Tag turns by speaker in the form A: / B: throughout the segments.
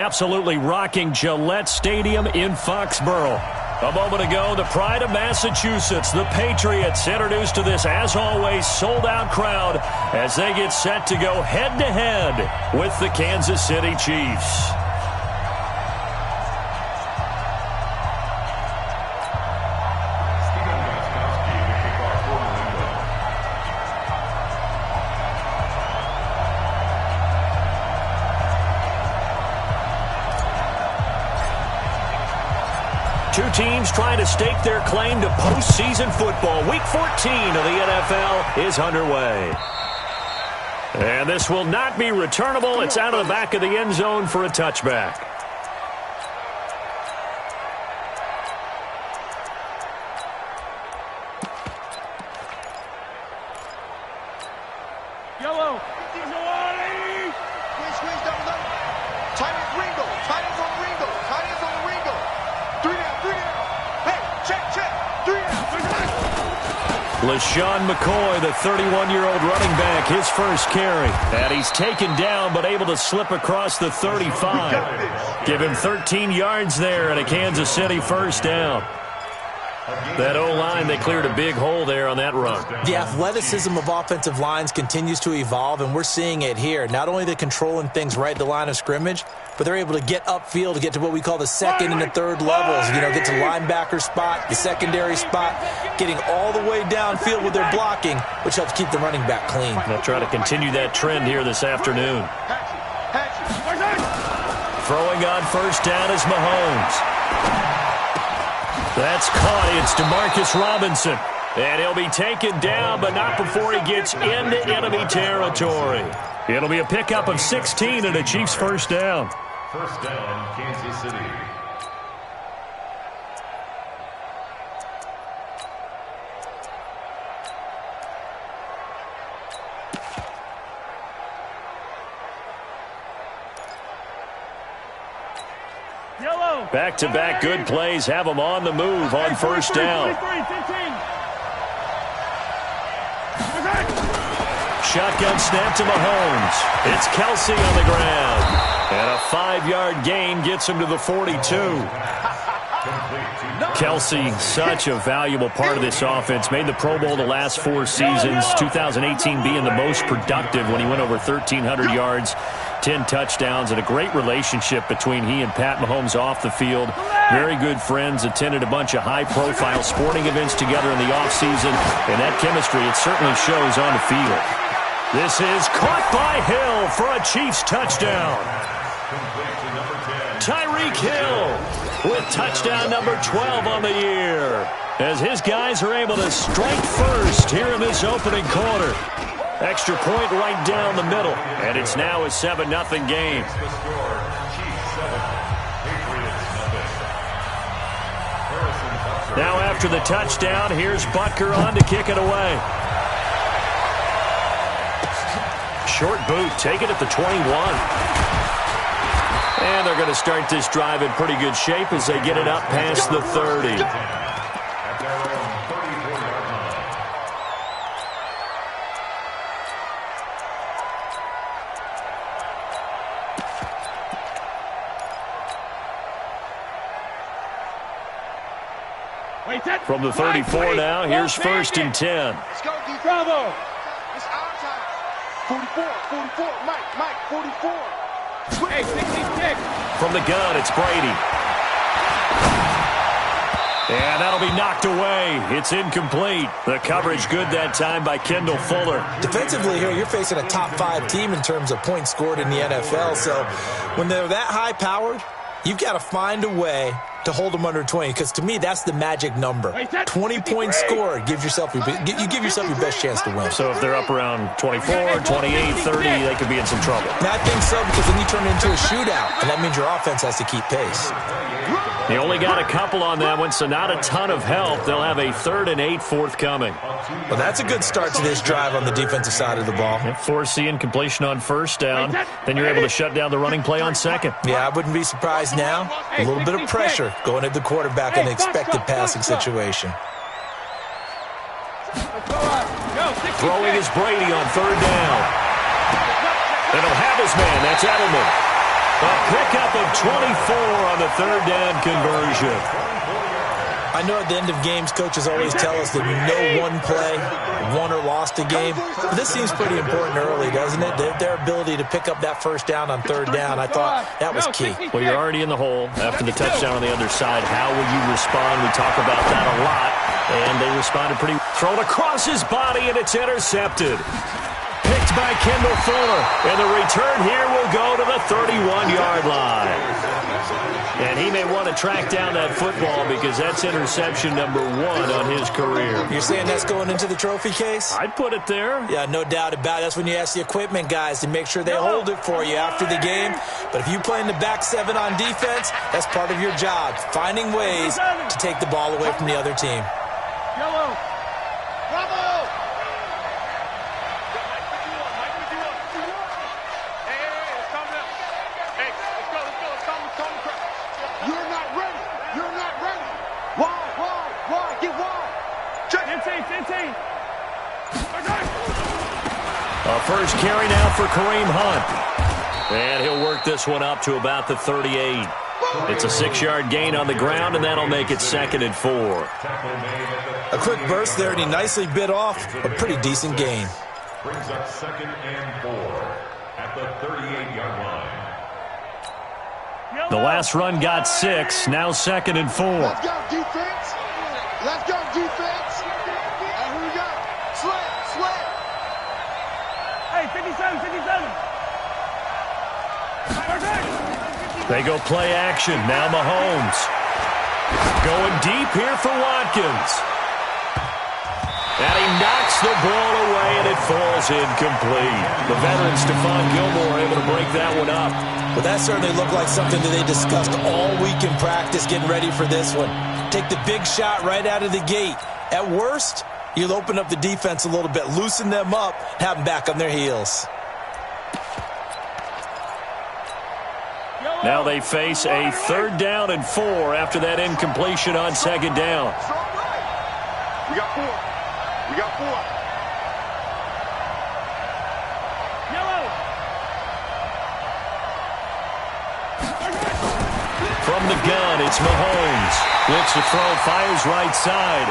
A: Absolutely rocking Gillette Stadium in Foxborough. A moment ago, the pride of Massachusetts, the Patriots, introduced to this, as always, sold-out crowd as they get set to go head-to-head with the Kansas City Chiefs. Two teams trying to stake their claim to postseason football. Week 14 of the NFL is underway. And this will not be returnable. It's out of the back of the end zone for a touchback.
B: Yellow.
A: LaShawn McCoy, the 31-year-old running back, his first carry. And he's taken down but able to slip across the 35. Give him 13 yards there and a Kansas City first down. That O-line, they cleared a big hole there on that run.
C: The athleticism of offensive lines continues to evolve, and we're seeing it here. Not only the controlling things right at the line of scrimmage, but they're able to get upfield to get to what we call the second and the third levels. You know, get to linebacker spot, the secondary spot, getting all the way downfield with their blocking, which helps keep the running back clean.
A: They'll try to continue that trend here this afternoon. Throwing on first down is Mahomes. That's caught. It's DeMarcus Robinson. And he'll be taken down, but not before he gets into enemy territory. It'll be a pickup of 16 and a Chiefs first down.
D: First down, Kansas City.
A: Back-to-back good plays have them on the move on first down. Shotgun snap to Mahomes. It's Kelsey on the ground. And a 5-yard gain gets him to the 42. Kelsey, such a valuable part of this offense. Made the Pro Bowl the last 4 seasons. 2018 being the most productive when he went over 1,300 yards. 10 touchdowns, and a great relationship between he and Pat Mahomes off the field. Very good friends, attended a bunch of high-profile sporting events together in the offseason, and that chemistry, it certainly shows on the field. This is caught by Hill for a Chiefs touchdown. Tyreek Hill with touchdown number 12 on the year, as his guys are able to strike first here in this opening quarter. Extra point right down the middle, and it's now a 7-0 game. Now after the touchdown, here's Butker on to kick it away. Short boot, take it at the 21. And they're going to start this drive in pretty good shape as they get it up past the 30. From the 34 now, here's first and 10.
B: Let's go, D. Bravo. It's our time. 44, Mike, 44. Hey, 66.
A: From the gun, it's Brady. And that'll be knocked away. It's incomplete. The coverage good that time by Kendall Fuller.
C: Defensively here, you're facing a top 5 team in terms of points scored in the NFL. So when they're that high-powered, you've got to find a way to hold them under 20, because to me that's the magic number. 20 points scored gives yourself your best chance to win.
A: So if they're up around 24, 28, 30, they could be in some trouble.
C: Now, I think so, because then you turn it into a shootout, and that means your offense has to keep pace.
A: They only got a couple on that one, so not a ton of help. They'll have a 3rd and 8 forthcoming.
C: Well, that's a good start to this drive on the defensive side of the ball.
A: Forcing completion on first down. Then you're able to shut down the running play on second.
C: Yeah, I wouldn't be surprised now. A little bit of pressure going at the quarterback in an expected passing situation.
A: Throwing is Brady on 3rd down. And he'll have his man. That's Edelman. A pickup of 24 on the third down conversion.
C: I know at the end of games, coaches always tell us that no one play won or lost a game. But this seems pretty important early, doesn't it? Their ability to pick up that first down on third down, I thought that was key.
A: Well, you're already in the hole after the touchdown on the other side. How will you respond? We talk about that a lot. And they responded pretty. Thrown across his body, and it's intercepted. Picked by Kendall Fuller. And the return here will go to the 31-yard line. And he may want to track down that football because that's interception number 1 on his career.
C: You're saying that's going into the trophy case?
A: I'd put it there.
C: Yeah, no doubt about it. That's when you ask the equipment guys to make sure they hold it for you after the game. But if you play in the back 7 on defense, that's part of your job, finding ways to take the ball away from the other team.
B: Yellow. Bravo. You're not ready. You're not ready. Why? Get wide. Check. 10.
A: A first carry now for Kareem Hunt. And he'll work this one up to about the 38. It's a 6-yard gain on the ground, and that'll make it 2nd and 4.
C: A quick burst there, and he nicely bit off a pretty decent gain.
D: Brings up 2nd and 4 at the 38-yard line.
A: The last run got 6, now 2nd and 4.
B: Let's go, defense. Let's go, defense. And here we go. Slant.
E: Hey, 57.
A: They go play action. Now Mahomes. Going deep here for Watkins. And he knocks the ball away, and it falls incomplete. The veteran Stephon Gilmore able to break that one up.
C: But that certainly looked like something that they discussed all week in practice, getting ready for this one. Take the big shot right out of the gate. At worst, you'll open up the defense a little bit, loosen them up, have them back on their heels.
A: Now they face a 3rd down and 4 after that incompletion on 2nd down.
B: We got 4.
E: Yellow.
A: From the gun, it's Mahomes. Looks to throw, fires right side.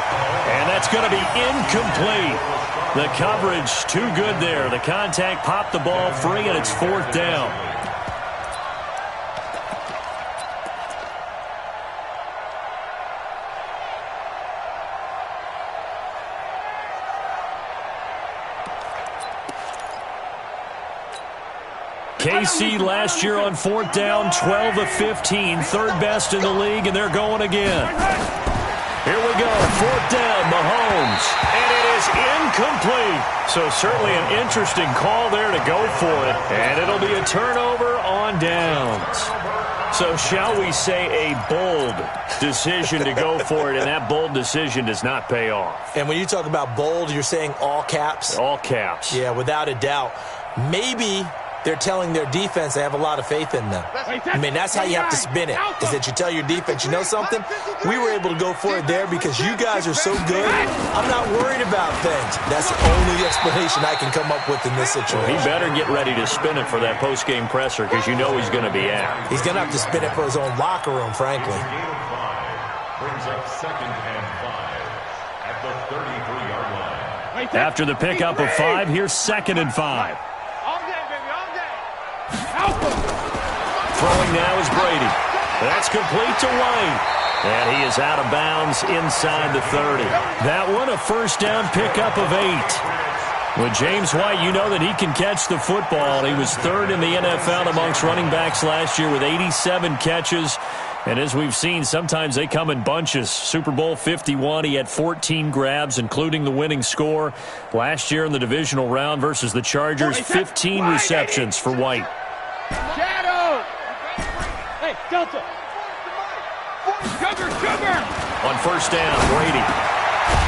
A: And that's going to be incomplete. The coverage too good there. The contact popped the ball free, and it's 4th down. KC last year on 4th down, 12 of 15, 3rd best in the league, and they're going again. Here we go, 4th down, Mahomes, and it is incomplete. So certainly an interesting call there to go for it, and it'll be a turnover on downs. So shall we say a bold decision to go for it, and that bold decision does not pay off.
C: And when you talk about bold, you're saying all caps?
A: All caps.
C: Yeah, without a doubt. Maybe they're telling their defense they have a lot of faith in them. I mean, that's how you have to spin it, is that you tell your defense, you know something? We were able to go for it there because you guys are so good, I'm not worried about things. That's the only explanation I can come up with in this situation.
A: He better get ready to spin it for that post-game presser because you know he's going to be out.
C: He's going to have to spin it for his own locker room, frankly.
D: Brings up 2nd and 5 at the 33-yard line.
A: After the pickup of 5, here's 2nd and 5. Throwing now is Brady. That's complete to White. And he is out of bounds inside the 30. That one a first down pickup of 8. With James White, you know that he can catch the football. He was 3rd in the NFL amongst running backs last year with 87 catches. And as we've seen, sometimes they come in bunches. Super Bowl 51, he had 14 grabs, including the winning score. Last year in the divisional round versus the Chargers, 15 receptions for White.
E: Shadow. Hey, Delta. Sugar.
A: On first down, Brady.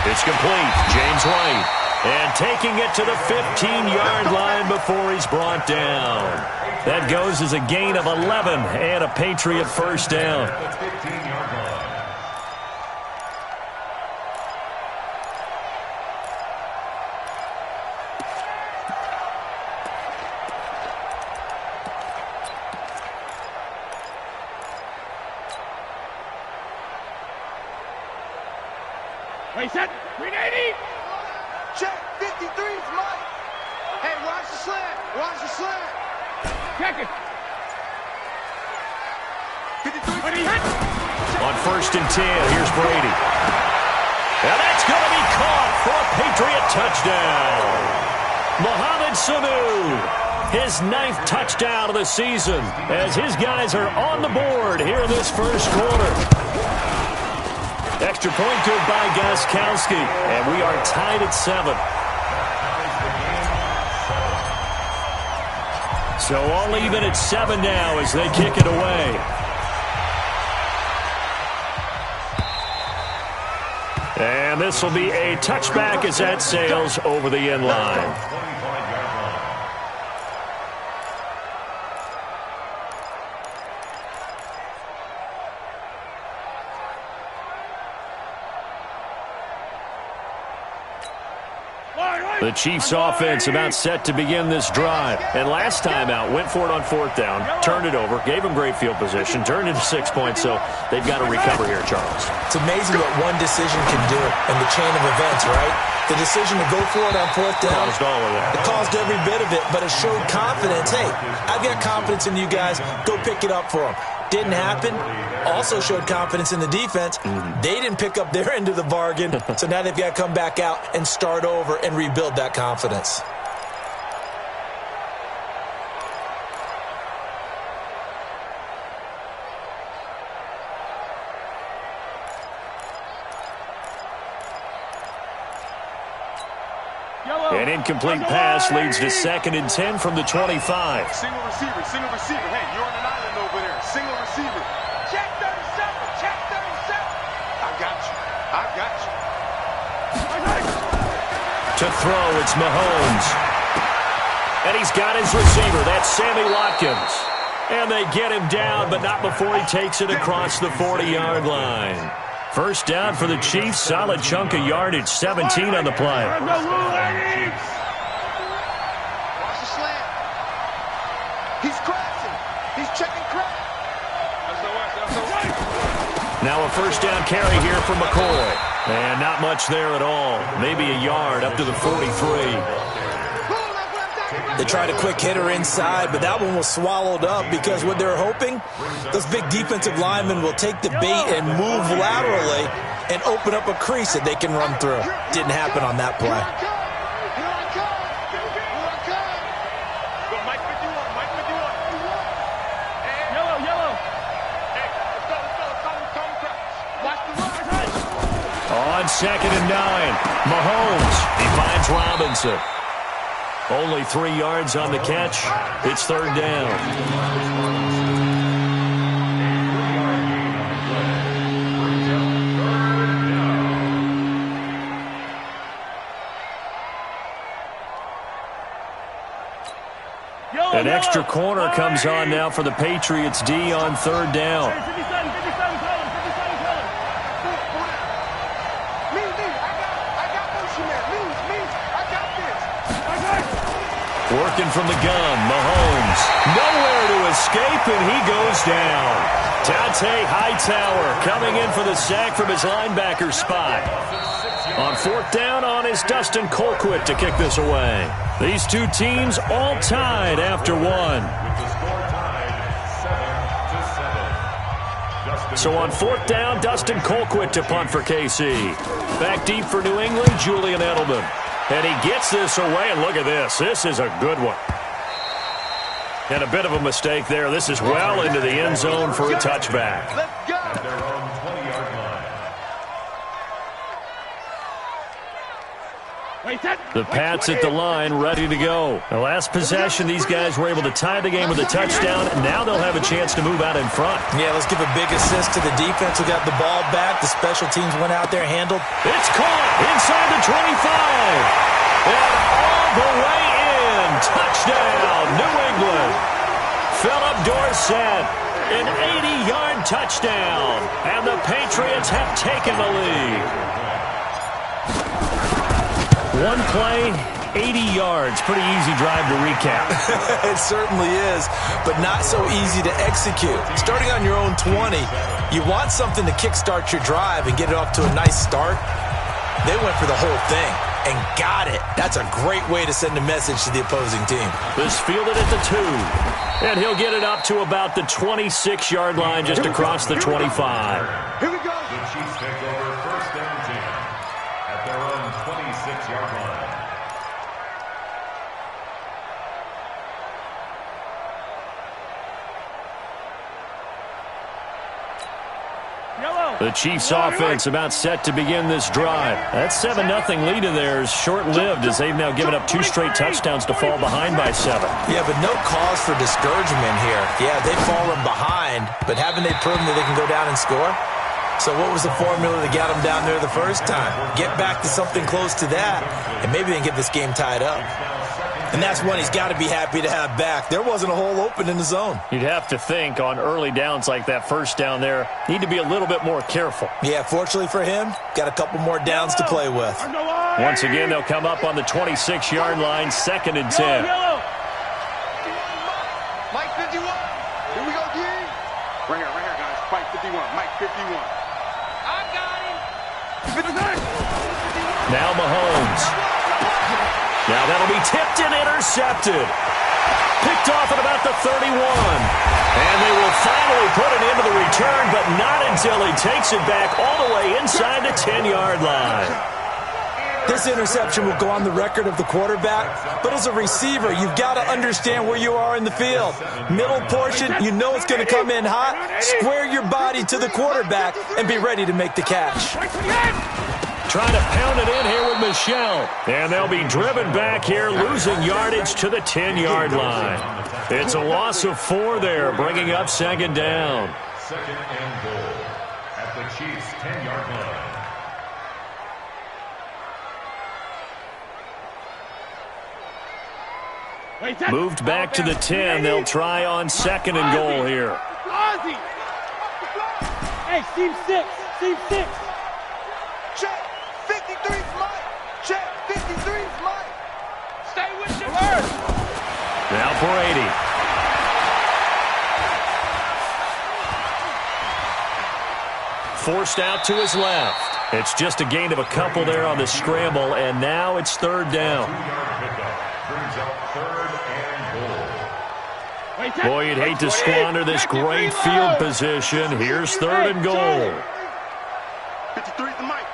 A: It's complete. James White. And taking it to the 15-yard line before he's brought down. That goes as a gain of 11 and a Patriot first down.
E: Ready, set. 380.
B: Check. 53's Mike. Hey, watch the slant. Watch the slant.
E: Check it.
B: 53.
E: Ready, hit.
A: On 1st and 10, here's Brady. And that's going to be caught for a Patriot touchdown. Mohamed Sanu, his 9th touchdown of the season, as his guys are on the board here in this first quarter. Extra point good by Gostkowski, and we are tied at 7. So all even at 7 now as they kick it away. And this will be a touchback as that sails over the end line. The Chiefs offense about set to begin this drive. And last time out, went for it on 4th down, turned it over, gave them great field position, turned into 6 points, so they've got to recover here, Charles.
C: It's amazing what one decision can do in the chain of events, right? The decision to go for it on 4th down,
A: Caused all of that.
C: it caused every bit of it, but it showed confidence. Hey, I've got confidence in you guys. Go pick it up for them. Didn't happen. Also showed confidence in the defense. They didn't pick up their end of the bargain, so now they've got to come back out and start over and rebuild that confidence.
A: An incomplete pass leads to 2nd and 10 from the 25.
B: Single receiver, single receiver. Hey, you're on an island over there. Single receiver. Check 37, check 37. I got you. I got you.
A: To throw, it's Mahomes. And he's got his receiver. That's Sammy Watkins. And they get him down, but not before he takes it across the 40-yard line. First down for the Chiefs. Solid chunk of yardage. 17 on the play.
B: Watch the slant. He's crashing. He's checking crack.
A: Now a first down carry here from McCoy. And not much there at all. Maybe a yard up to the 43.
C: They tried a quick hitter inside, but that one was swallowed up because what they're hoping, those big defensive linemen will take the bait and move laterally and open up a crease that they can run through. Didn't happen on that play.
A: On 2nd and 9, Mahomes, he finds Robinson. Only 3 yards on the catch. It's 3rd down. An extra corner comes on now for the Patriots D on 3rd down. Working from the gun, Mahomes. Nowhere to escape, and he goes down. Dante Hightower coming in for the sack from his linebacker spot. On 4th down on is Dustin Colquitt to kick this away. These two teams all tied after 1. So on 4th down, Dustin Colquitt to punt for KC. Back deep for New England, Julian Edelman. And he gets this away, and look at this. This is a good one. And a bit of a mistake there. This is well into the end zone for a touchback.
B: Let's go.
D: Their own 20-yard line.
A: The Pats at the line, ready to go. The last possession, these guys were able to tie the game with a touchdown, and now they'll have a chance to move out in front.
C: Yeah, let's give a big assist to the defense who got the ball back. The special teams went out there, handled.
A: It's caught inside the 25. And all the way in. Touchdown, New England. Philip Dorsett, an 80-yard touchdown. And the Patriots have taken the lead. One play, 80 yards. Pretty easy drive to recap.
C: It certainly is, but not so easy to execute. Starting on your own 20, you want something to kickstart your drive and get it off to a nice start. They went for the whole thing and got it. That's a great way to send a message to the opposing team.
A: This fielded at the 2. And he'll get it up to about the 26-yard line, just across the 25.
B: Here we go.
D: The Chiefs take over first and 10 at their own 26-yard line.
A: The Chiefs offense about set to begin this drive. That 7-0 lead of theirs short-lived as they've now given up 2 straight touchdowns to fall behind by 7.
C: Yeah, but no cause for discouragement here. Yeah, they've fallen behind, but haven't they proven that they can go down and score? So what was the formula that got them down there the first time? Get back to something close to that, and maybe they can get this game tied up. And that's one he's got to be happy to have back. There wasn't a hole open in the zone.
A: You'd have to think on early downs like that first down there, need to be a little bit more careful.
C: Yeah, fortunately for him, got a couple more downs to play with.
A: Once again, they'll come up on the 26-yard line, 2nd and 10.
B: Mike 51. Here we go, D. Right here, guys. Mike 51. Mike 51. I got him. 59.
A: Now Mahomes. Now that'll be tipped and intercepted. Picked off at about the 31. And they will finally put it into the return, but not until he takes it back all the way inside the 10-yard line.
C: This interception will go on the record of the quarterback, but as a receiver, you've got to understand where you are in the field. Middle portion, you know it's going to come in hot. Square your body to the quarterback and be ready to make the catch.
A: Trying to pound it in here with Michelle. And they'll be driven back here, losing yardage to the 10-yard line. It's a loss of 4 there, bringing up 2nd down.
D: 2nd and goal at the Chiefs' 10-yard line.
A: Moved back to the 10. They'll try on 2nd and goal here.
E: Hey, team 6. Team 6.
B: Check. 53's Mike. Check. 53's Mike. Stay with your
A: Now Brady. Forced out to his left. It's just a gain of a couple there on the scramble, and now it's 3rd down.
D: 2-yard pickup brings up 3rd and goal.
A: Boy, you'd hate to squander this great field position. Here's 3rd and goal.
B: 53's the Mike.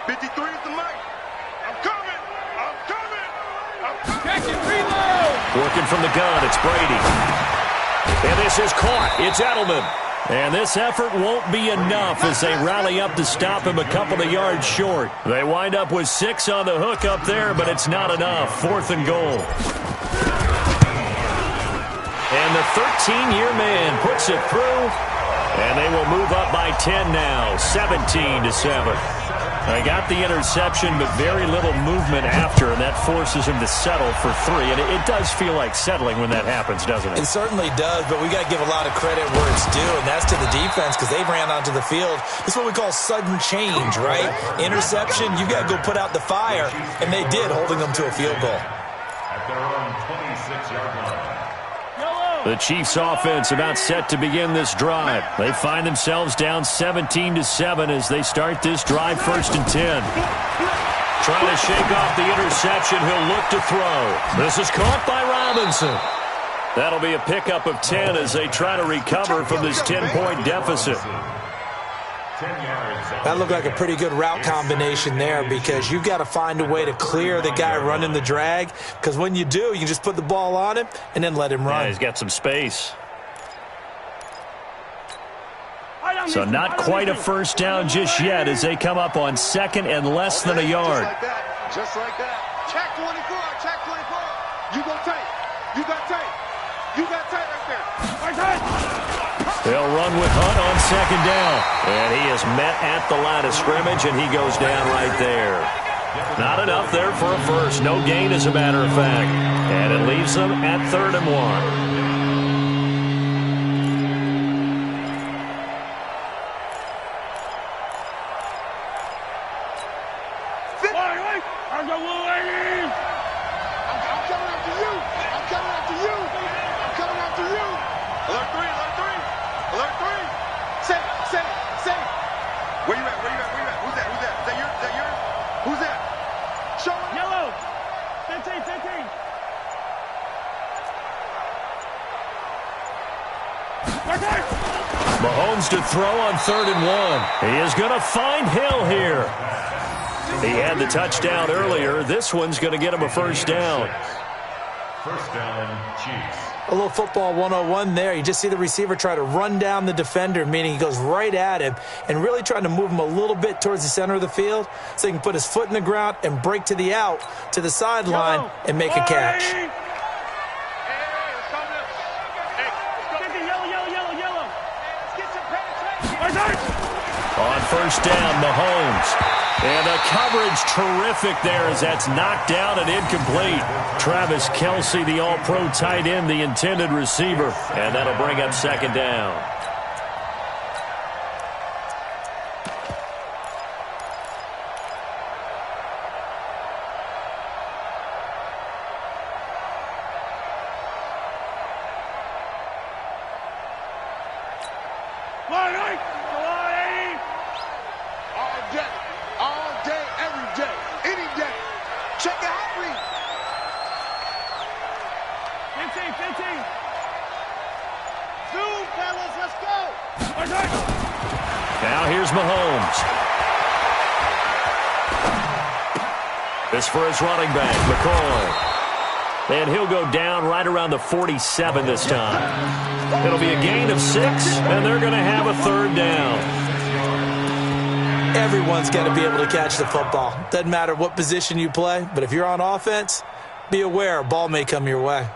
B: 53's the Mike. I'm coming. I'm coming. I'm coming.
E: Check it, reload.
A: Working from the gun, it's Brady. And this is caught. It's Edelman. And this effort won't be enough as they rally up to stop him a couple of yards short. They wind up with 6 on the hook up there, but it's not enough. 4th and goal. And the 13-year man puts it through, and they will move up by 10 now, 17-7. They got the interception, but very little movement after, and that forces him to settle for 3. And it does feel like settling when that happens, doesn't it?
C: It certainly does, but we got to give a lot of credit where it's due, and that's to the defense because they ran onto the field. This is what we call sudden change, right? Interception, you got to go put out the fire, and they did, holding them to a field goal.
D: At their own 26-yard line.
A: The Chiefs offense about set to begin this drive. They find themselves down 17-7 as they start this drive 1st and 10. Trying to shake off the interception. He'll look to throw. This is caught by Robinson. That'll be a pickup of 10 as they try to recover from this 10-point deficit.
D: 10 yards.
C: That looked like a pretty good route combination there because you've got to find a way to clear the guy running the drag because when you do, you can just put the ball on him and then let him run.
A: Yeah, he's got some space. So not quite a first down just yet as they come up on 2nd and less than a yard.
B: Just like that. Check 24. Check 24. You go tight. You got tight. You got tight right there. Right tight.
A: They'll run with Hunt on 2nd down. And he is met at the line of scrimmage, and he goes down right there. Not enough there for a first. No gain, as a matter of fact. And it leaves them at 3rd and 1.
B: Where you at? Who's that? Is that yours? Who's that?
A: Mahomes to throw on 3rd and 1. He is going to find Hill here. He had the touchdown earlier. This one's going to get him a first down.
D: First down, Chiefs.
C: A little football 101 there. You just see the receiver try to run down the defender, meaning he goes right at him and really trying to move him a little bit towards the center of the field so he can put his foot in the ground and break to the out, to the sideline, and make a catch.
A: On first down, Mahomes. And the coverage terrific there as that's knocked down and incomplete. Travis Kelce, the all-pro tight end, the intended receiver. And that'll bring up 2nd down. Now here's Mahomes. This for his running back, McCoy. And he'll go down right around the 47 this time. It'll be a gain of 6, and they're going to have a 3rd down.
C: Everyone's got to be able to catch the football. Doesn't matter what position you play, but if you're on offense, be aware a ball may come your way.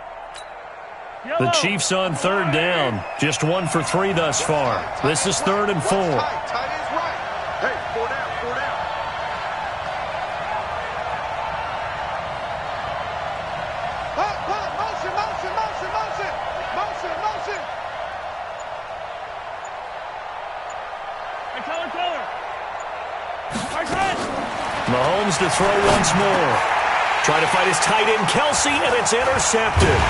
A: The Chiefs on 3rd down. Just 1 for 3 thus far. This is 3rd and 4.
B: Tight end's right. Hey, 4 down, 4 down. Motion.
A: Mahomes to throw once more. Trying to fight his tight end, Kelce, and it's intercepted.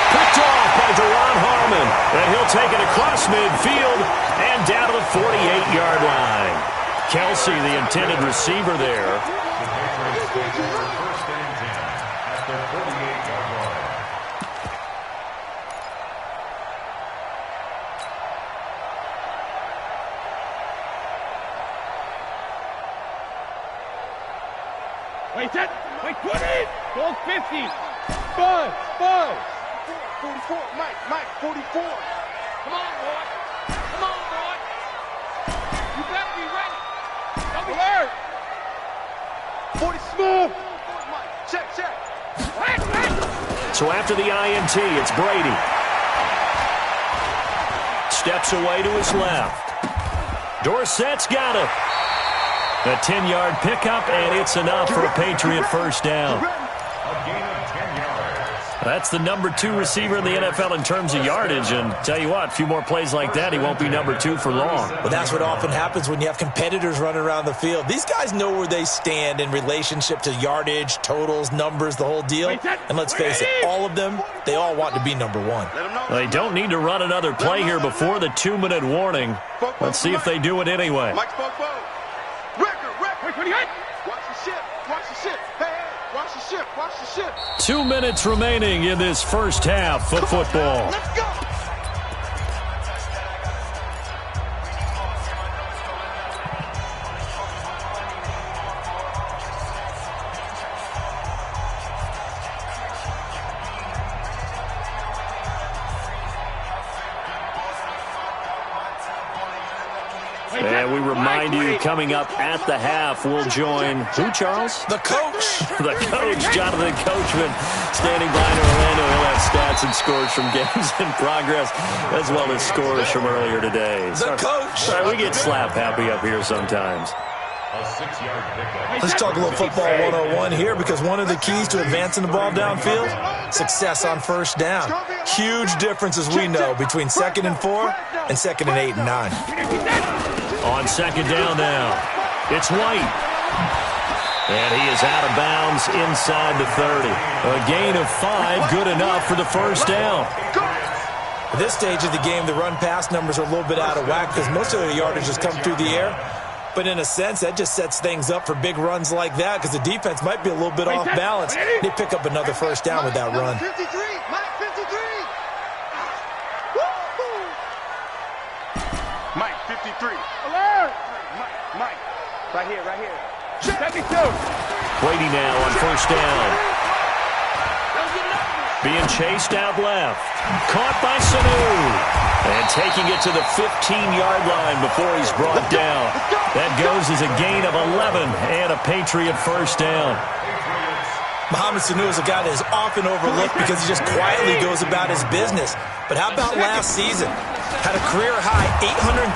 A: Picked off by Deron Harmon. And he'll take it across midfield and down to the 48-yard line. Kelce, the intended receiver there.
D: First and 10 at the 48-yard line.
E: Wait, 20! Goal 50! Buzz!
B: 44, Mike, 44.
E: Come on, boy! You better be ready! Don't be hurt!
B: 40 smooth. Mike, check.
A: So after the INT, it's Brady. Steps away to his left. Dorsett's got it. A 10-yard pickup, and it's enough for a Patriot first down.
D: A gain of 10 yards.
A: That's the number 2 receiver in the NFL in terms of yardage. And tell you what, a few more plays like that, he won't be number 2 for long.
C: But that's what often happens when you have competitors running around the field. These guys know where they stand in relationship to yardage, totals, numbers, the whole deal. And let's face it, all of them, they all want to be number 1.
A: They don't need to run another play here before the 2-minute warning. Let's see if they do it anyway.
B: Mike, record. Watch the ship. Hey, watch the ship.
A: 2 minutes remaining in this first half of football.
B: Let's go.
A: And we remind you, coming up at the half, we'll join who, Charles?
C: The coach.
A: The coach, Jonathan Coachman, standing by in Orlando. He'll have stats and scores from games in progress, as well as scores from earlier today.
C: The coach.
A: Sorry, we get slap happy up here sometimes.
D: A 6-yard pickup.
C: Let's talk a little football 101 here, because one of the keys to advancing the ball downfield, success on first down. Huge difference, as we know, between 2nd and 4 and 2nd and 8 and 9.
A: On 2nd down now, it's White. And he is out of bounds inside the 30. A gain of 5, good enough for the first down.
C: At this stage of the game, the run-pass numbers are a little bit out of whack because most of the yardage has come through the air. But in a sense, that just sets things up for big runs like that because the defense might be a little bit off balance. They pick up another first down with that run.
B: 53, Mike, 53. Mike, 53.
E: Alert!
B: Mike. Right here, right here.
E: 72.
A: Brady now on first down. Being chased out left. Caught by Sanu. And taking it to the 15-yard line before he's brought down. That goes as a gain of 11 and a Patriot first down.
C: Mohamed Sanu is a guy that is often overlooked because he just quietly goes about his business. But how about last season? Had a career-high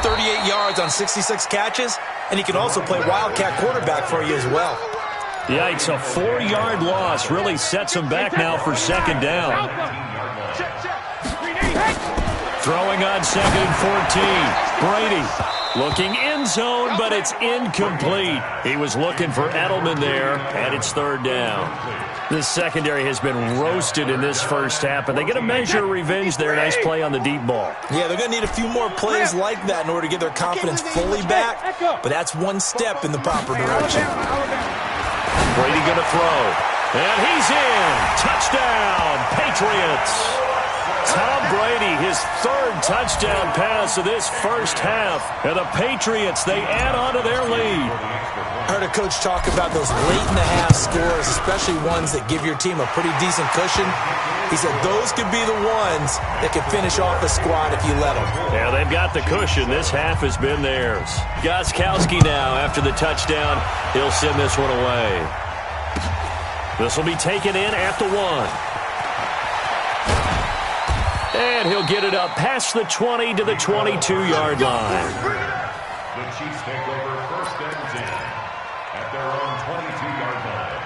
C: 838 yards on 66 catches, and he can also play Wildcat quarterback for you as well.
A: Yikes, a 4-yard loss really sets him back now for second down. Throwing on second and 14. Brady looking end zone, but it's incomplete. He was looking for Edelman there, and it's third down. This secondary has been roasted in this first half, but they get a measure of revenge there. Nice play on the deep ball.
C: Yeah, they're going to need a few more plays like that in order to get their confidence fully back, but that's one step in the proper direction.
A: Brady going to throw, and he's in. Touchdown, Patriots. Tom Brady, his third touchdown pass of this first half. And the Patriots, they add on to their lead.
C: I heard a coach talk about those late-in-the-half scores, especially ones that give your team a pretty decent cushion. He said those could be the ones that can finish off a squad if you let them.
A: Yeah, they've got the cushion. This half has been theirs. Gostkowski now, after the touchdown, he'll send this one away. This will be taken in at the 1. And he'll get it up past the 20 to the 22-yard line.
D: The Chiefs take over first and 10 at their own 22-yard line.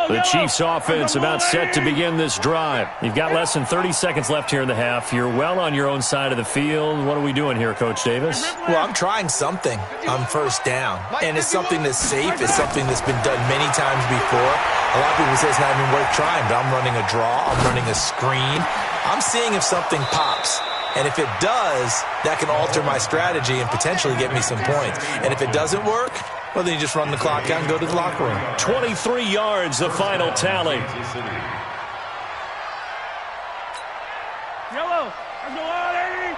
A: The Chiefs offense about set to begin this drive. You've got less than 30 seconds left here in the half. You're well on your own side of the field. What are we doing here, Coach Davis?
C: Well, I'm trying something on first down, and it's something that's safe. It's something that's been done many times before. A lot of people say it's not even worth trying, but I'm running a draw. I'm running a screen. I'm seeing if something pops. And if it does, that can alter my strategy and potentially get me some points. And if it doesn't work, well, then you just run the clock out and go to the locker room.
A: 23 yards, the final tally.
E: Yellow. I'm going on, Eddie.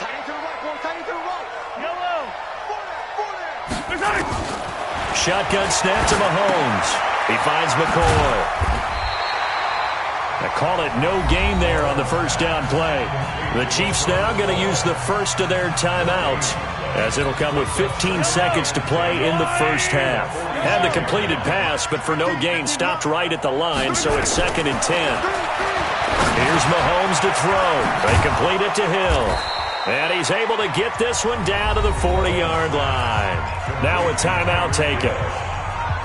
B: Tight end to the right, boy. Tight end to the right.
E: Yellow.
B: There's nothing.
A: Shotgun snap to Mahomes. He finds McCoy. They call it no gain there on the first down play. The Chiefs now going to use the first of their timeouts, as it'll come with 15 seconds to play in the first half. Had the completed pass, but for no gain, stopped right at the line, so it's second and 10. Here's Mahomes to throw. They complete it to Hill. And he's able to get this one down to the 40-yard line. Now a timeout taken.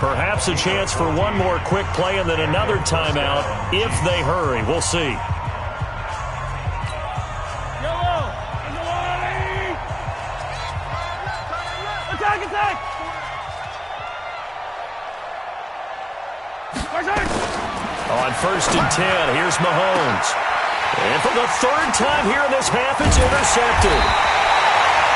A: Perhaps a chance for one more quick play and then another timeout if they hurry. We'll see.
E: Attack!
A: On first and 10, here's Mahomes. And for the third time here in this half, it's intercepted.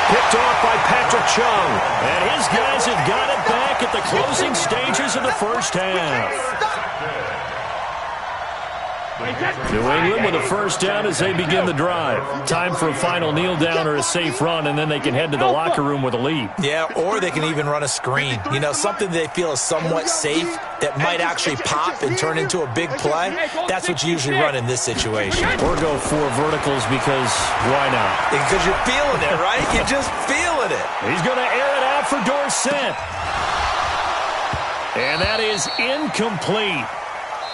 A: Picked off by Patrick Chung. And his guys have got it back at the closing stages of the first half. New England with a first down as they begin the drive. Time for a final kneel down or a safe run, and then they can head to the locker room with a lead.
C: Yeah, or they can even run a screen. You know, something they feel is somewhat safe that might actually pop and turn into a big play. That's what you usually run in this situation.
A: Or go for verticals because why not?
C: Because you're feeling it, right? You're just feeling it.
A: He's going to air it out for Dorsett. And that is incomplete.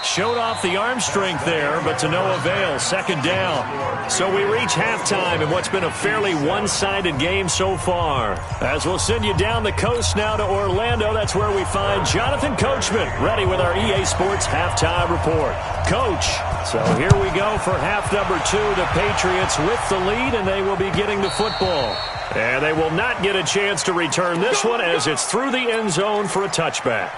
A: Showed off the arm strength there, but to no avail. Second down. So we reach halftime in what's been a fairly one-sided game so far. As we'll send you down the coast now to Orlando, that's where we find Jonathan Coachman, ready with our EA Sports Halftime Report. Coach, so here we go for half number 2. The Patriots with the lead, and they will be getting the football. And they will not get a chance to return this one as it's through the end zone for a touchback.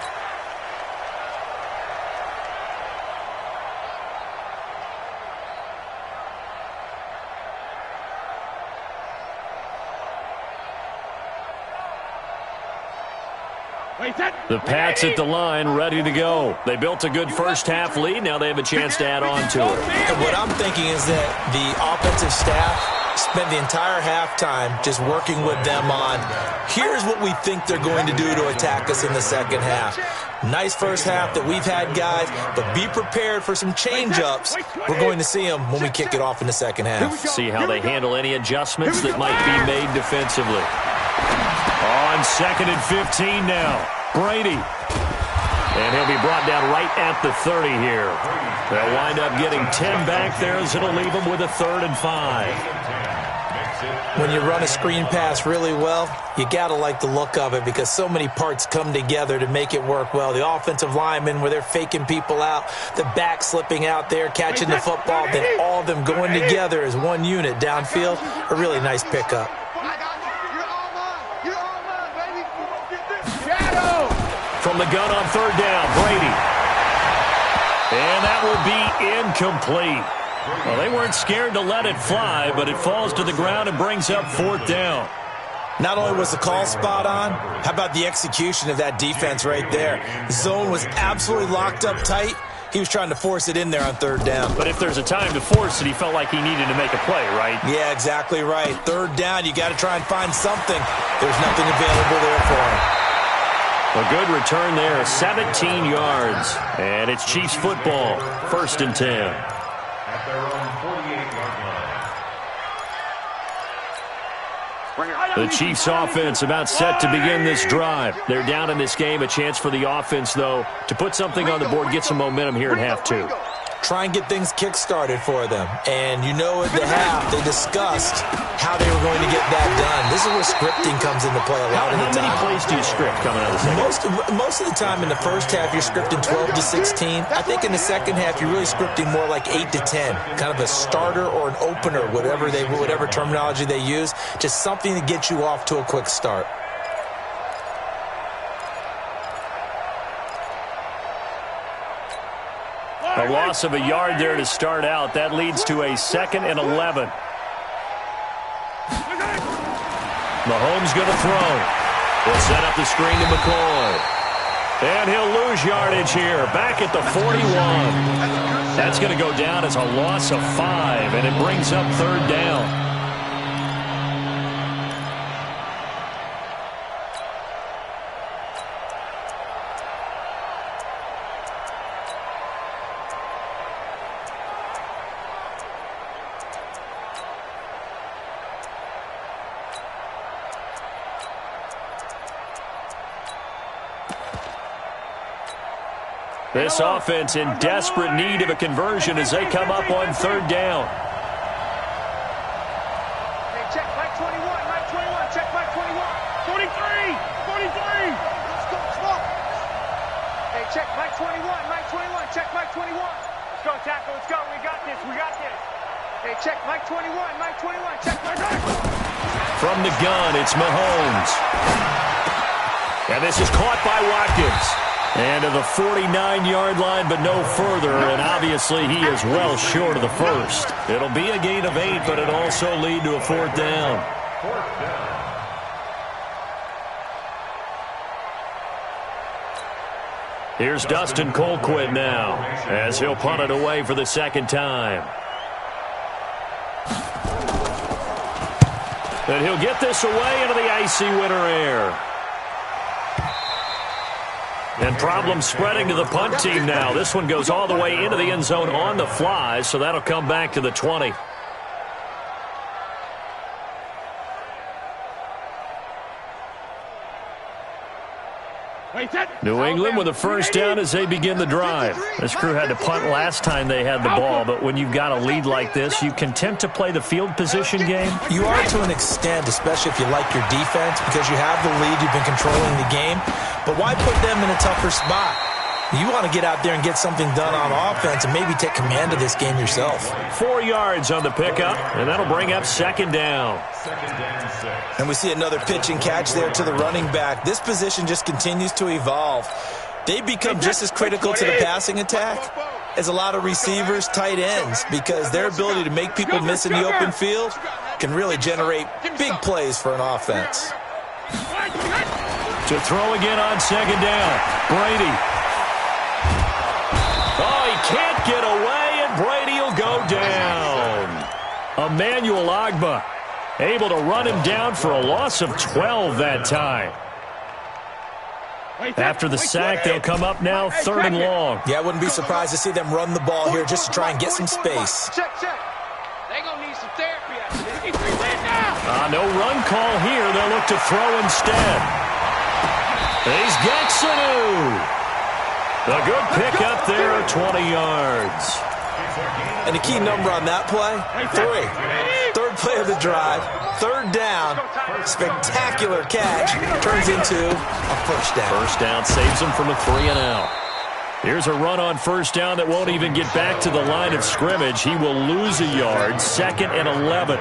A: The Pats at the line, ready to go. They built a good first-half lead. Now they have a chance to add on to it.
C: And what I'm thinking is that the offensive staff spent the entire halftime just working with them on, here's what we think they're going to do to attack us in the second half. Nice first half that we've had, guys, but be prepared for some change-ups. We're going to see them when we kick it off in the second half.
A: See how they handle any adjustments that might be made defensively. On 2nd and 15 now, Brady. And he'll be brought down right at the 30 here. They'll wind up getting 10 back there as it'll leave them with a 3rd and 5.
C: When you run a screen pass really well, you got to like the look of it because so many parts come together to make it work well. The offensive linemen, where they're faking people out, the back slipping out there, catching the football, then all of them going together as one unit downfield. A really nice pickup.
A: From the gun on 3rd down, Brady. And that will be incomplete. Well, they weren't scared to let it fly, but it falls to the ground and brings up 4th down.
C: Not only was the call spot on, how about the execution of that defense right there? The zone was absolutely locked up tight. He was trying to force it in there on 3rd down.
A: But if there's a time to force it, he felt like he needed to make a play, right?
C: Yeah, exactly right. 3rd down, you got to try and find something. There's nothing available there for him.
A: A good return there, 17 yards. And it's Chiefs football, 1st and 10.
D: At their own 48-yard line.
A: The Chiefs offense about set to begin this drive. They're down in this game. A chance for the offense, though, to put something on the board, get some momentum here in half 2.
C: Try and get things kick-started for them. And you know at the half, they discussed how they were going to get that done. This is where scripting comes into play a lot of the time.
A: How many plays do you script coming out of the second?
C: Most of the time in the first half, you're scripting 12 to 16. I think in the second half, you're really scripting more like 8 to 10. Kind of a starter or an opener, whatever terminology they use. Just something to get you off to a quick start.
A: A loss of a yard there to start out. That leads to a 2nd and 11. Mahomes going to throw. He'll set up the screen to McCoy. And he'll lose yardage here. Back at the 41. That's going to go down as a loss of 5, and it brings up 3rd down. This offense in desperate need of a conversion as they come up on 3rd down.
E: Hey, check Mike 21, Mike 21, check Mike 21. 43, 43. Let's go, smoke. Hey, check Mike 21, Mike 21, check Mike 21. Let's go, tackle, let's go. We got this, we got this. Hey, check Mike 21, Mike 21, check Mike 21.
A: From the gun, it's Mahomes. And this is caught by Watkins. And to the 49-yard line, but no further. And obviously, he is well short of the first. It'll be a gain of 8, but it'll also lead to a 4th down. Here's Dustin Colquitt now, as he'll punt it away for the 2nd time. And he'll get this away into the icy winter air. And problems spreading to the punt team now. This one goes all the way into the end zone on the fly, so that'll come back to the 20. New England with a first down as they begin the drive. This crew had to punt last time they had the ball, but when you've got a lead like this, you content to play the field position game?
C: You are to an extent, especially if you like your defense, because you have the lead, you've been controlling the game. But why put them in a tougher spot? You want to get out there and get something done on offense and maybe take command of this game yourself.
A: 4 yards on the pickup, and that'll bring up 2nd down.
C: And we see another pitch and catch there to the running back. This position just continues to evolve. They become just as critical to the passing attack as a lot of receivers, tight ends, because their ability to make people miss in the open field can really generate big plays for an offense.
A: To throw again on second down. Brady. Oh, he can't get away, and Brady will go down. Emmanuel Ogbah able to run him down for a loss of 12 that time. After the sack, they'll come up now 3rd and long.
C: Yeah, I wouldn't be surprised to see them run the ball here just to try and get some space.
E: Check. They're going to need some therapy after this.
A: No run call here. They'll look to throw instead. He's got Sanu. A good pickup there, 20 yards.
C: And the key number on that play, 3. Third play of the drive, 3rd down, spectacular catch, turns into a first down.
A: First down saves him from a 3-and-out. Here's a run on first down that won't even get back to the line of scrimmage. He will lose a yard, 2nd and 11.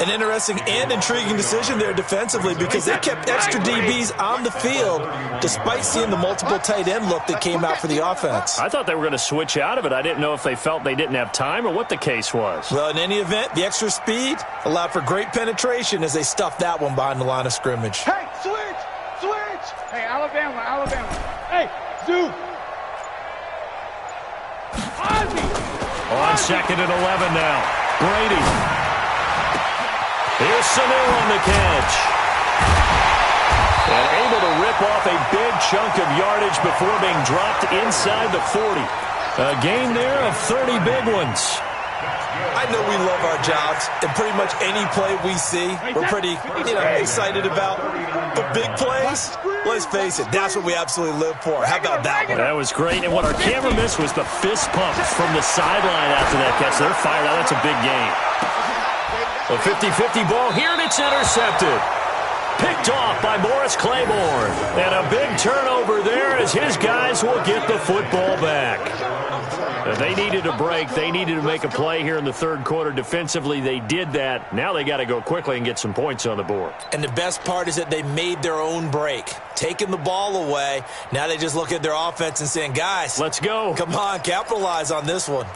C: An interesting and intriguing decision there defensively because they kept extra DBs on the field despite seeing the multiple tight end look that came out for the offense.
A: I thought they were going to switch out of it. I didn't know if they felt they didn't have time or what the case was.
C: Well, in any event, the extra speed allowed for great penetration as they stuffed that one behind the line of scrimmage.
E: Hey, switch! Hey, Alabama. Hey, Zoo!
A: On 2nd and 11 now. Brady. Here's Sanu on the catch. And able to rip off a big chunk of yardage before being dropped inside the 40. A gain there of 30 big ones.
C: I know we love our jobs, and pretty much any play we see, we're pretty, excited about. But big plays, let's face it, that's what we absolutely live for. How about that one?
A: That was great, and what our camera missed was the fist pumps from the sideline after that catch. They're fired out. That's a big gain. A 50-50 ball here, and it's intercepted. Picked off by Morris Claiborne. And a big turnover there as his guys will get the football back. They needed a break. They needed to make a play here in the 3rd quarter. Defensively, they did that. Now they got to go quickly and get some points on the board.
C: And the best part is that they made their own break. Taking the ball away. Now they just look at their offense and saying, guys,
A: let's go.
C: Come on, capitalize on this one.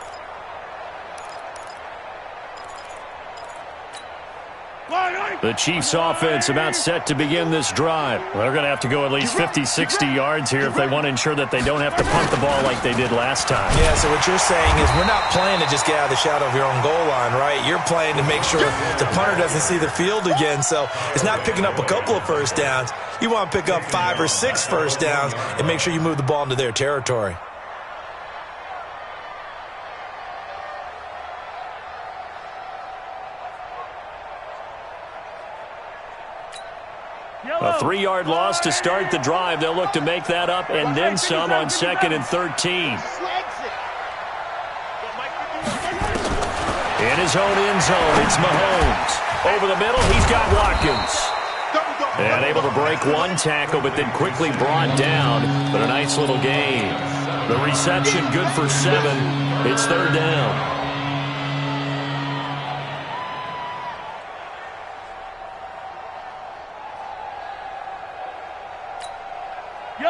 A: The Chiefs offense about set to begin this drive. They're going to have to go at least 50, 60 yards here if they want to ensure that they don't have to punt the ball like they did last time.
C: Yeah, so what you're saying is we're not playing to just get out of the shadow of your own goal line, right? You're playing to make sure the punter doesn't see the field again. So it's not picking up a couple of first downs. You want to pick up 5 or 6 first downs and make sure you move the ball into their territory.
A: A 3-yard loss to start the drive. They'll look to make that up and then some on 2nd and 13. In his own end zone, it's Mahomes. Over the middle, he's got Watkins. And able to break one tackle, but then quickly brought down. But a nice little gain. The reception good for 7. It's 3rd down.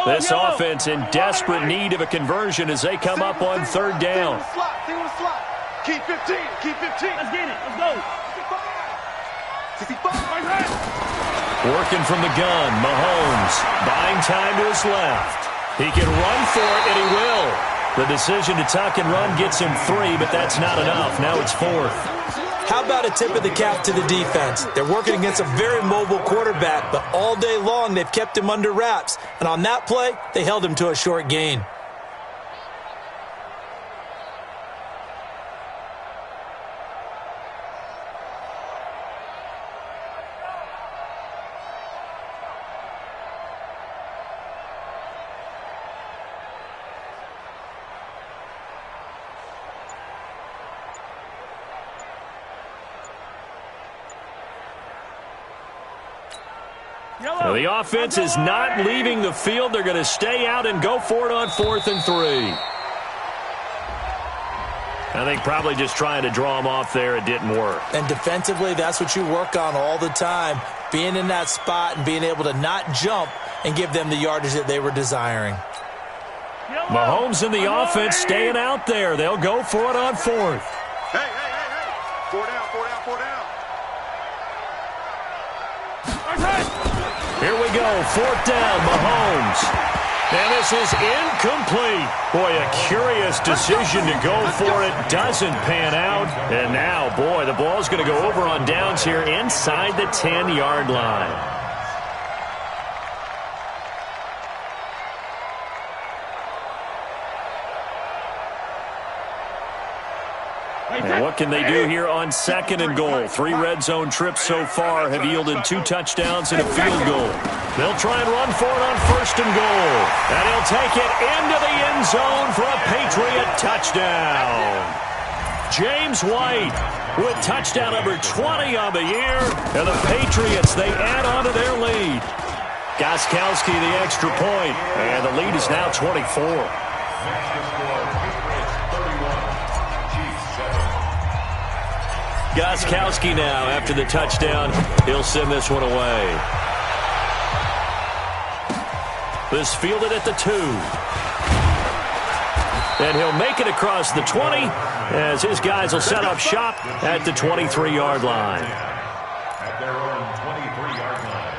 A: This offense in desperate need of a conversion as they come up on 3rd down.
E: Keep 15. Let's get it. Let's go. 65.
A: Working from the gun, Mahomes buying time to his left. He can run for it, and he will. The decision to tuck and run gets him 3, but that's not enough. Now it's 4th.
C: How about a tip of the cap to the defense? They're working against a very mobile quarterback, but all day long they've kept him under wraps. And on that play, they held him to a short gain.
A: Well, the offense is not leaving the field. They're going to stay out and go for it on 4th and 3. I think probably just trying to draw them off there. It didn't work.
C: And defensively, that's what you work on all the time. Being in that spot and being able to not jump and give them the yardage that they were desiring.
A: Mahomes and the offense staying out there. They'll go for it on 4th.
B: Hey. 4 down.
A: Here we go. 4th down, Mahomes. And this is incomplete. Boy, a curious decision to go for it. Doesn't pan out. And now, boy, the ball's going to go over on downs here inside the 10-yard line. And what can they do here on 2nd and goal? 3 red zone trips so far have yielded 2 touchdowns and a field goal. They'll try and run for it on 1st and goal. And he'll take it into the end zone for a Patriot touchdown. James White with touchdown number 20 on the year. And the Patriots, they add on to their lead. Gostkowski the extra point. And the lead is now 24. Gostkowski now, after the touchdown, he'll send this one away. This fielded at the 2. And he'll make it across the 20 as his guys will set up shop at the 23-yard line.
D: At their own 23-yard line.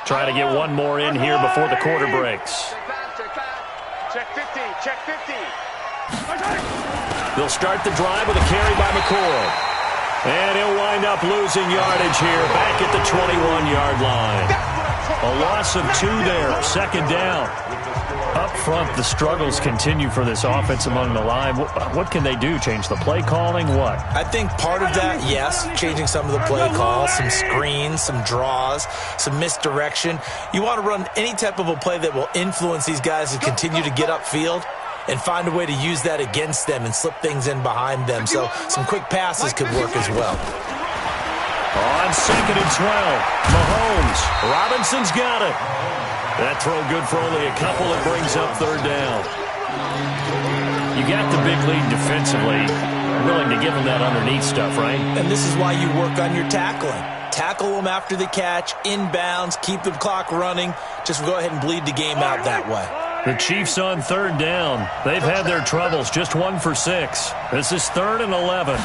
A: Trying to get one more in here before the quarter breaks.
E: Check 15, check 15.
A: They'll start the drive with a carry by McCoy. And he'll wind up losing yardage here back at the 21-yard line. A loss of 2 there, 2nd down. Up front, the struggles continue for this offense among the line. What can they do? Change the play calling? What?
C: I think part of that, yes, changing some of the play calls, some screens, some draws, some misdirection. You want to run any type of a play that will influence these guys to continue to get upfield and find a way to use that against them and slip things in behind them. So some quick passes could work as well.
A: On 2nd and 12, Mahomes. Robinson's got it. That throw good for only a couple. It brings up 3rd down. You got the big lead defensively. Willing to give them that underneath stuff, right?
C: And this is why you work on your tackling. Tackle them after the catch, inbounds, keep the clock running. Just go ahead and bleed the game out that way.
A: The Chiefs on 3rd down. They've had their troubles, just 1 for 6. This is 3rd and 11.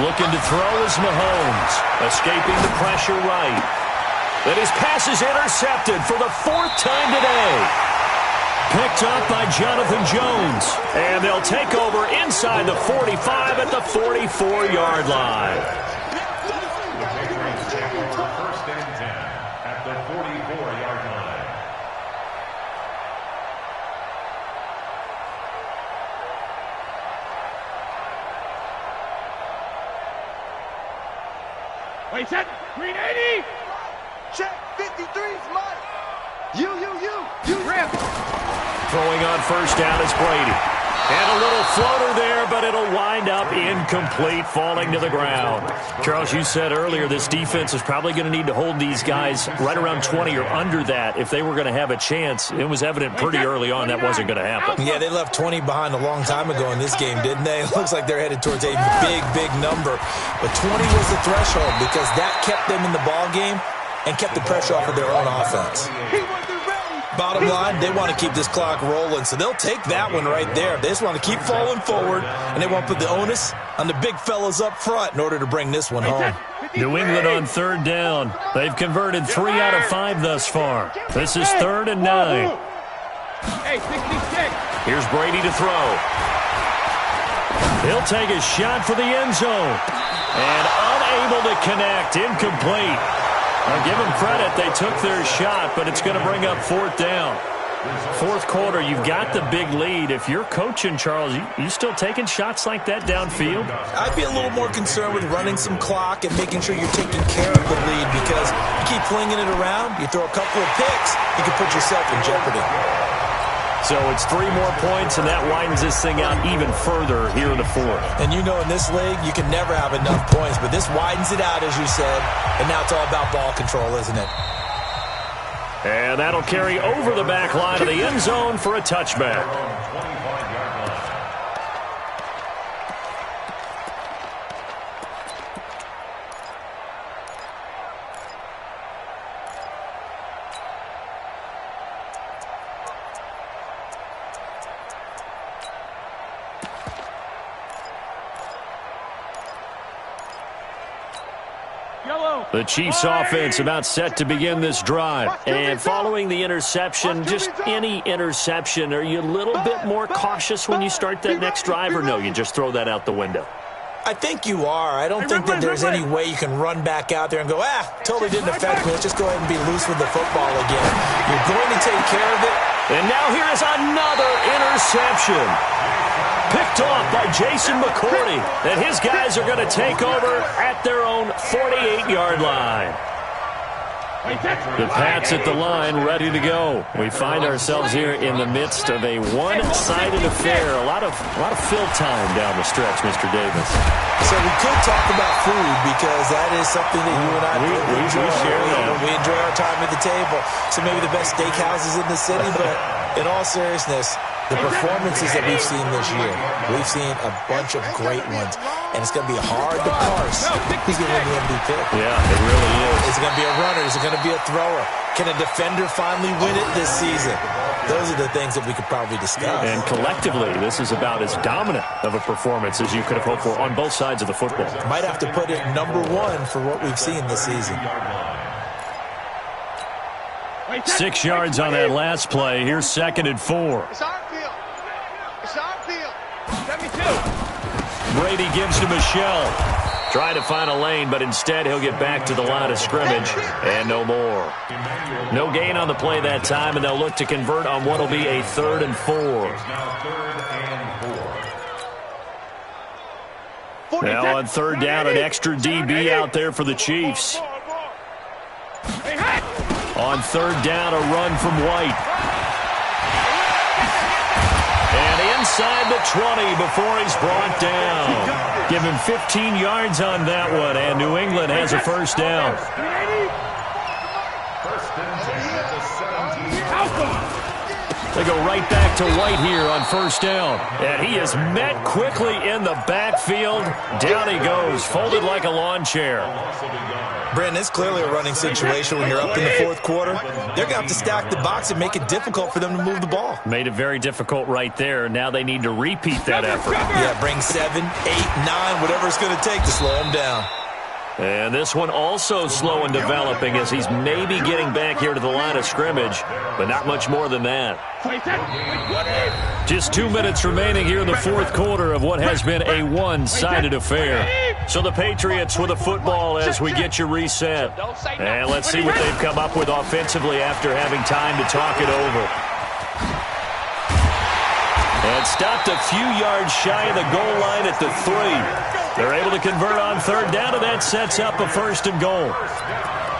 A: Looking to throw is Mahomes. Escaping the pressure right. And his pass is intercepted for the 4th time today. Picked up by Jonathan Jones. And they'll take over inside the 45 at the 44-yard line.
D: The Patriots take over 1st and 10 at the 44-yard line.
E: Wait, set. Green 80.
B: Check 53's mine. You.
E: Rip.
A: Throwing on 1st down is Brady. And a little floater there, but it'll wind up incomplete, falling to the ground. Charles, you said earlier this defense is probably going to need to hold these guys right around 20 or under that if they were going to have a chance. It was evident pretty early on that wasn't going to happen.
C: Yeah, they left 20 behind a long time ago in this game, didn't they? It looks like they're headed towards a big number. But 20 was the threshold because that kept them in the ball game and kept the pressure off of their own offense. Bottom line, they want to keep this clock rolling, so they'll take that one right there. They just want to keep falling forward, and they want to put the onus on the big fellas up front in order to bring this one home.
A: New England on 3rd down. They've converted 3 out of 5 thus far. This is 3rd and 9.
E: Hey, 66.
A: Here's Brady to throw. He'll take a shot for the end zone. And unable to connect. Incomplete. I'll give them credit. They took their shot, but it's going to bring up 4th down. 4th quarter, you've got the big lead. If you're coaching, Charles, you still taking shots like that downfield?
C: I'd be a little more concerned with running some clock and making sure you're taking care of the lead because you keep flinging it around, you throw a couple of picks, you can put yourself in jeopardy.
A: So it's 3 more points, and that widens this thing out even further here in the 4th.
C: And you know in this league, you can never have enough points, but this widens it out, as you said, and now it's all about ball control, isn't it?
A: And that'll carry over the back line of the end zone for a touchback.
E: Yellow
A: The Chiefs offense about set to begin this drive. And following the interception, just any interception, are you a little bit more cautious when you start that next drive, or no, you just throw that out the window?
C: I think you are. I don't think that there's any way you can run back out there and go, totally didn't affect me. Let's just go ahead and be loose with the football again. You're going to take care of it.
A: And now here is another interception. Picked off by Jason McCourty. And his guys are going to take over at their own 48-yard line. The Pats at the line, ready to go. We find ourselves here in the midst of a one-sided affair. A lot of fill time down the stretch, Mr. Davis.
C: So we could talk about food because that is something that you and I enjoy.
A: We share that.
C: We enjoy our time at the table. So maybe the best steakhouses in the city, but in all seriousness, the performances that we've seen this year, we've seen a bunch of great ones, and it's going to be hard to parse who's going to win the MVP.
A: Yeah, it really is.
C: Is it going to be a runner? Is it going to be a thrower? Can a defender finally win it this season? Those are the things that we could probably discuss.
A: And collectively, this is about as dominant of a performance as you could have hoped for on both sides of the football.
C: Might have to put it #1 for what we've seen this season.
A: 6 yards on that last play. Here's 2nd and 4.
B: It's our field. It's our field. 72.
A: Brady gives to Michelle. Trying to find a lane, but instead he'll get back to the line of scrimmage. And no more. No gain on the play that time, and they'll look to convert on what will be a 3rd and 4. Now on 3rd down, an extra DB out there for the Chiefs. On 3rd down, a run from White. And inside the 20 before he's brought down. Give him 15 yards on that one, and New England has a 1st down. They go right back to White here on 1st down. And he is met quickly in the backfield. Down he goes, folded like a lawn chair.
C: Brandon, it's clearly a running situation when you're up in the 4th quarter. They're going to have to stack the box and make it difficult for them to move the ball.
A: Made it very difficult right there. Now they need to repeat that effort.
C: Yeah, bring 7, 8, 9, whatever it's going to take to slow them down.
A: And this one also slow and developing as he's maybe getting back here to the line of scrimmage, but not much more than that. Just 2 minutes remaining here in the 4th quarter of what has been a one-sided affair. So the Patriots with a football as we get you reset. And let's see what they've come up with offensively after having time to talk it over. And stopped a few yards shy of the goal line at the 3. They're able to convert on 3rd down, and that sets up a 1st and goal.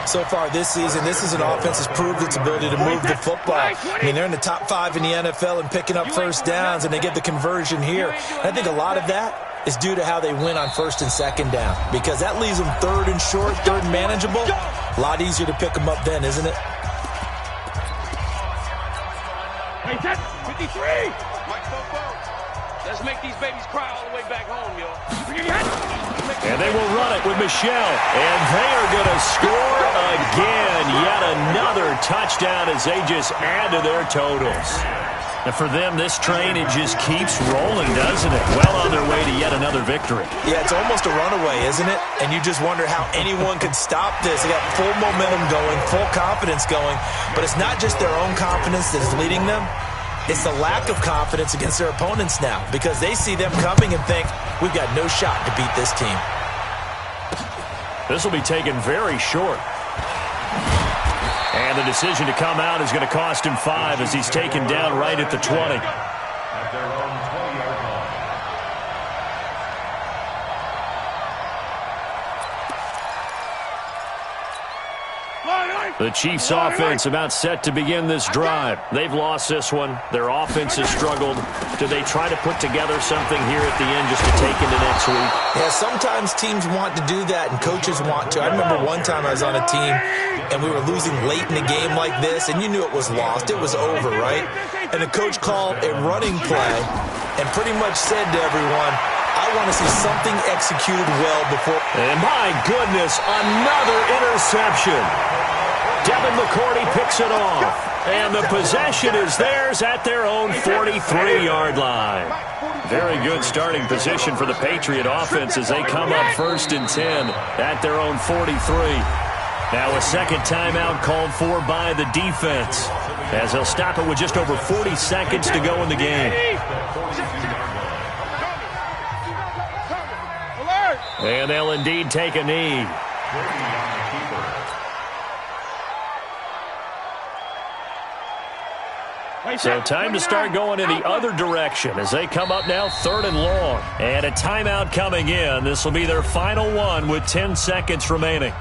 C: So far this season, this is an offense that's proved its ability to move the football. I mean, they're in the top 5 in the NFL in picking up 1st downs, and they get the conversion here. And I think a lot of that is due to how they win on 1st and 2nd down, because that leaves them 3rd and short, 3rd and manageable. A lot easier to pick them up then, isn't it?
E: 53. Let's make these babies cry all the way back home, yo.
A: And they will run it with Michelle. And they are going to score again. Yet another touchdown as they just add to their totals. And for them, this train, it just keeps rolling, doesn't it? Well on their way to yet another victory.
C: Yeah, it's almost a runaway, isn't it? And you just wonder how anyone could stop this. They got full momentum going, full confidence going. But it's not just their own confidence that is leading them. It's the lack of confidence against their opponents now, because they see them coming and think, we've got no shot to beat this team.
A: This will be taken very short. And the decision to come out is going to cost him 5 as he's taken down right at the 20.
D: At their own 20-yard line.
A: The Chiefs offense about set to begin this drive. They've lost this one. Their offense has struggled. Do they try to put together something here at the end just to take into next week?
C: Yeah, sometimes teams want to do that and coaches want to. I remember one time I was on a team and we were losing late in a game like this, and you knew it was lost. It was over, right? And the coach called a running play and pretty much said to everyone, I want to see something executed well before.
A: And my goodness, another interception. Devin McCourty picks it off. And the possession is theirs at their own 43-yard line. Very good starting position for the Patriot offense as they come up 1st and 10 at their own 43. Now a second timeout called for by the defense as they'll stop it with just over 40 seconds to go in the game. And they'll indeed take a knee. So time to start going in the other direction as they come up now 3rd and long. And a timeout coming in. This will be their final one with 10 seconds remaining.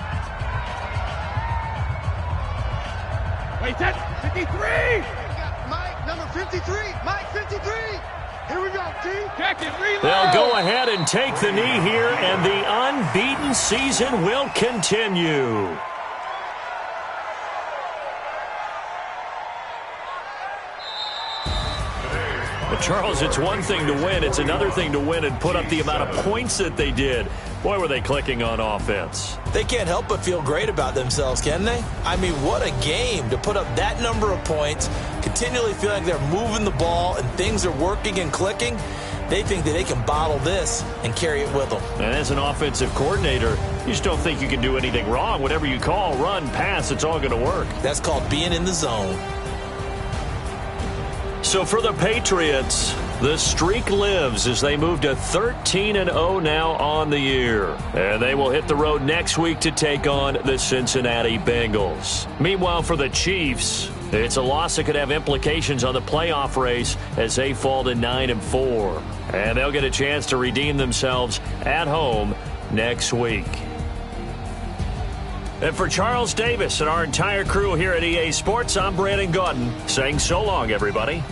E: Wait, that's 53!
B: Mike, number 53. Mike, 53. Here we go, team.
E: Check it, reload!
A: They'll go ahead and take the knee here, and the unbeaten season will continue. But Charles, it's one thing to win. It's another thing to win and put up the amount of points that they did. Boy, were they clicking on offense.
C: They can't help but feel great about themselves, can they? I mean, what a game to put up that number of points, continually feel like they're moving the ball and things are working and clicking. They think that they can bottle this and carry it with them.
A: And as an offensive coordinator, you just don't think you can do anything wrong. Whatever you call, run, pass, it's all going to work.
C: That's called being in the zone.
A: So for the Patriots, the streak lives as they move to 13-0 now on the year. And they will hit the road next week to take on the Cincinnati Bengals. Meanwhile, for the Chiefs, it's a loss that could have implications on the playoff race as they fall to 9-4. And they'll get a chance to redeem themselves at home next week. And for Charles Davis and our entire crew here at EA Sports, I'm Brandon Gaudin saying so long, everybody.